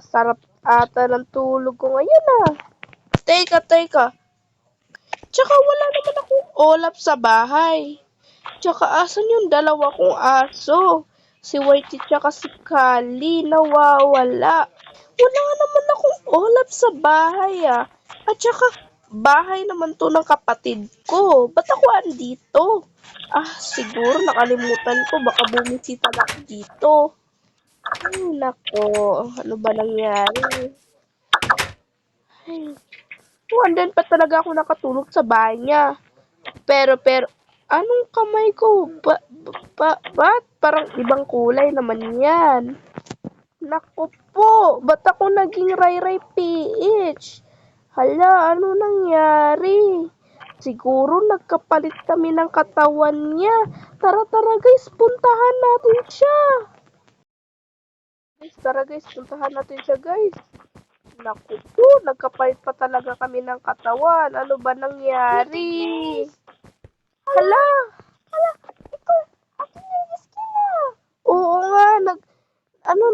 Sarap ata ng tulog ko ngayon ah. Teka. Tsaka wala naman akong ulap sa bahay. Tsaka asan yung dalawa kong aso? Si Whitey tsaka si Kali nawawala. Wala naman akong ulap sa bahay ah. At tsaka bahay naman to ng kapatid ko. Ba't ako andito? Ah, siguro nakalimutan ko. Baka bumisita na ako dito. Ay, nako. Ano ba nangyari? Ay, andun pa talaga ako nakatulog sa bahay niya. Pero, anong kamay ko? Ba't parang ibang kulay naman yan? Naku po, ba't ako naging Ray PH? Hala, ano nangyari? Siguro nagkapalit kami ng katawan niya. Tara guys, puntahan natin siya. Tara guys, puntahan natin siya guys. Naku po, nagkapalit pa talaga kami ng katawan. Ano ba nangyari? Hala, ito, akin yung skin ah. Oo nga,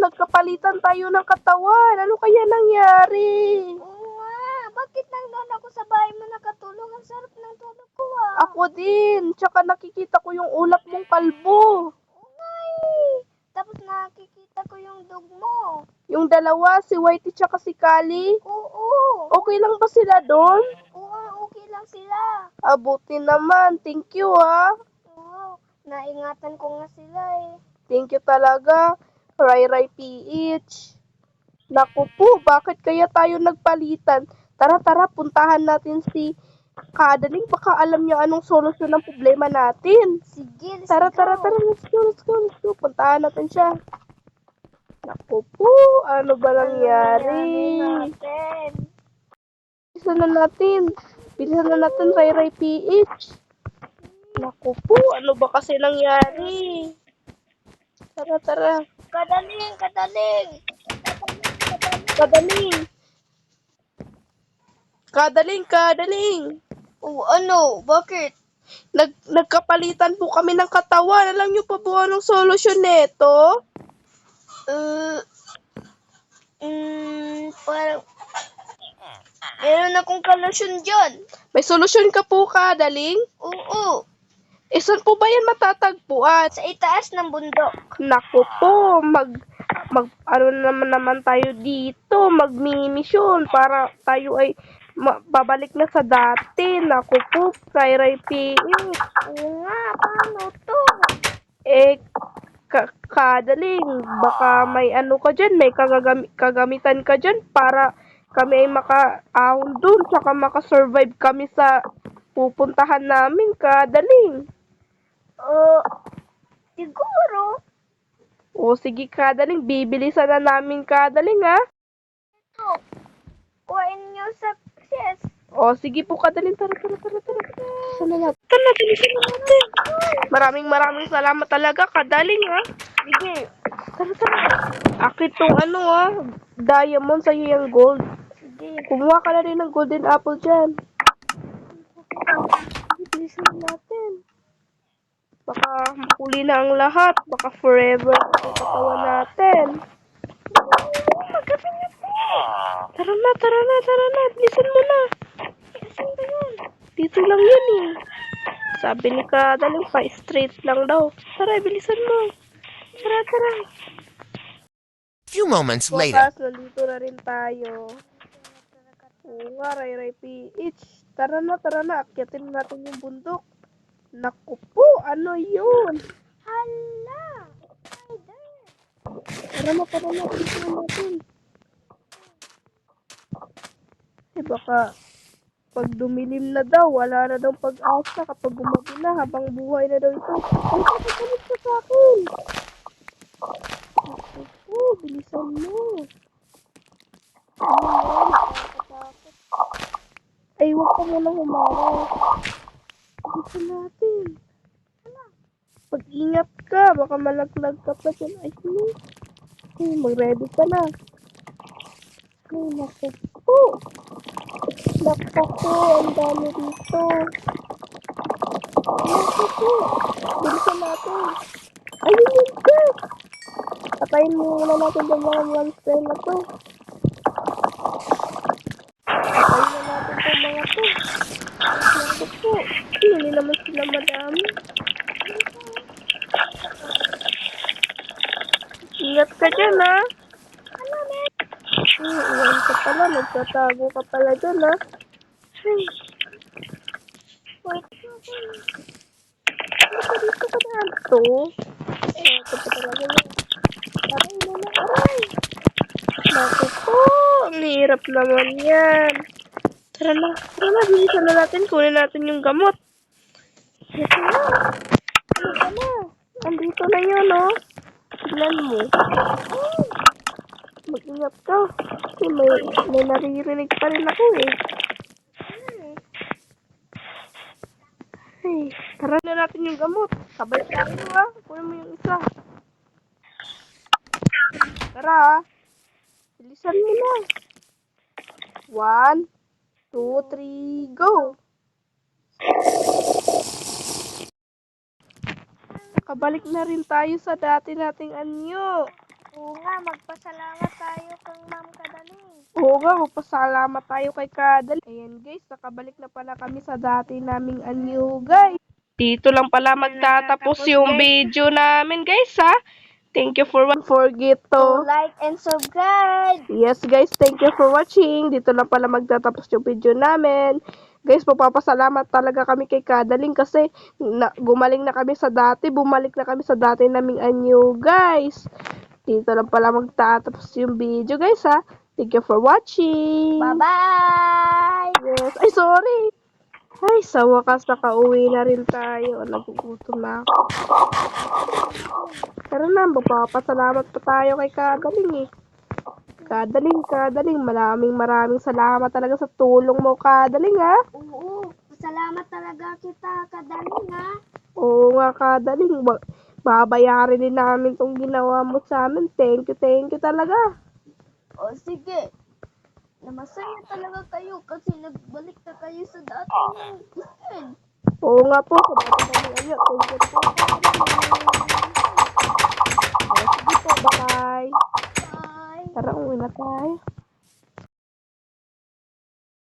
nagkapalitan tayo ng katawan. Ano kaya nangyari? Oo nga, bakit nandun ako sa bahay mo nakatulog? Ang sarap ng tulog ko ah. Ako din, tsaka nakikita ko yung ulap mong kalbo. Oo nga eh. Tapos nakikita ko yung dog mo. Yung dalawa, si Whitey tsaka si Kali. Oo. Okay lang ba sila doon? Oo, okay lang sila. Abuti naman, thank you ah. Oo, naingatan ko nga sila eh. Thank you talaga, Ray PH. Naku po, bakit kaya tayo nagpalitan? Tara, puntahan natin si Kadaling. Baka alam niya anong solusyon ng problema natin. Sige, let's Tara, go. let's go. Puntahan natin siya. Naku po, ano ba nangyari? natin? Bilisan na natin, Ray PH. Naku po, ano ba kasi nangyari? Tara. Kadaling. Oh, ano? Bakit? Nagkapalitan po kami ng katawan. Alam niyo pa po anong solusyon neto? Parang meron akong kalusyon dyan. May solusyon ka po, Kadaling? Oo, Saan po ba yan matatagpuan? sa itaas ng bundok. Naku po, ano naman tayo dito, magmimisyon para tayo ay babalik na sa dati. Naku po, Ray PH. Oo nga, paano to? Kadaling, baka may ano ka dyan, may kagamitan ka dyan para kami ay makaahon dun, saka makasurvive kami sa pupuntahan namin, Kadaling. Siguro. O sige, Kadaling, bibilisan na namin, Kadaling, ha? Ito. Kuhain nyo success. O sige po, Kadaling, tara. Bilisan na natin. Maraming salamat talaga, Kadaling, ha? Sige. Tara. Akit tong diamond sa'yo yung gold. Sige. Kumuha ka na rin ng golden apple dyan. Bilisan natin. Baka huli na ang lahat. Baka forever ang katawan natin. Tara na. Bilisan mo na. Saan ba yun? Dito lang yun eh. Sabi ni Kadaling pa straight lang daw. Tara, bilisan mo. Tara. Few moments later. Bukas, nandito na rin tayo. Oo nga, Ray PH. Tara na. Akyatin natin yung bundok. Naku po, ano yun? Hala. Tara na. Bilisan natin. Baka pag dumilim na daw, wala na daw pag-asa kapag gumabi na habang buhay na daw ito. Ay, kapag ka sa akin. Naku, bilisan mo. Ay, huwag ka muna humarap. Bilisan natin. Pag-ingat ka, baka malaglag ka pa dyan. Ay, mag-ready ka na. Ay, naku po. Ang dami dito. Naku po. Bilisan natin. Ayun yun ka. Patayin muna natin yung mga monster na to. Naku po. Hindi naman sila madami. Ingat ka dyan, ha? Ano, men? Iwan ka pala. Nagtatago ka pala dyan, ha? Ay, Wait. dito ka na to. Ito pa talaga yun. Aray naman, aray. Naku po. Ang hirap naman yan. Tara na, bilisan na natin. Kunin natin yung gamot. Ito na. Ito na. Andito na yun, oh. Tignan mo. Mag-ingat ka. Kasi may naririnig pa rin ako, eh. Ay, tara na natin yung gamot. Sabay tayo, ha. Kunin mo yung isa. Tara, ha. Bilisan mo na. 1, 2, 3, go! Kabalik na rin tayo sa dati nating anyo. Oo nga, magpasalamat tayo kang Ma'am Kadaling. Oo nga, magpasalamat tayo kay Kadal. Ayan guys, nakabalik na pala kami sa dati naming anyo guys. Dito lang pala magtatapos yung video namin guys ha. Thank you for watching. Forget to. Like and subscribe. Yes guys, thank you for watching. Dito lang pala magtatapos yung video namin. Guys, papapasalamat talaga kami kay Kadaling kasi gumaling na kami sa dati. Bumalik na kami sa dati naming anyo guys. Dito lang pala magtatapos yung video guys ha. Thank you for watching. Bye-bye. Yes. Ay, sorry. Ay, sa wakas nakauwi na rin tayo. Nagugutom na ako. Pero na, magpapasalamat pa tayo kay Kadaling eh. Kadaling. Maraming salamat talaga sa tulong mo, Kadaling ha. Oo, salamat talaga kita, Kadaling, ha? Oo nga, Kadaling. Babayarin din namin tong ginawa mo sa amin. Thank you talaga. O, sige. Namasaya talaga kayo kasi nagbalik na kayo sa dati ng Christian. Oo nga po, sa dati namin, thank you po.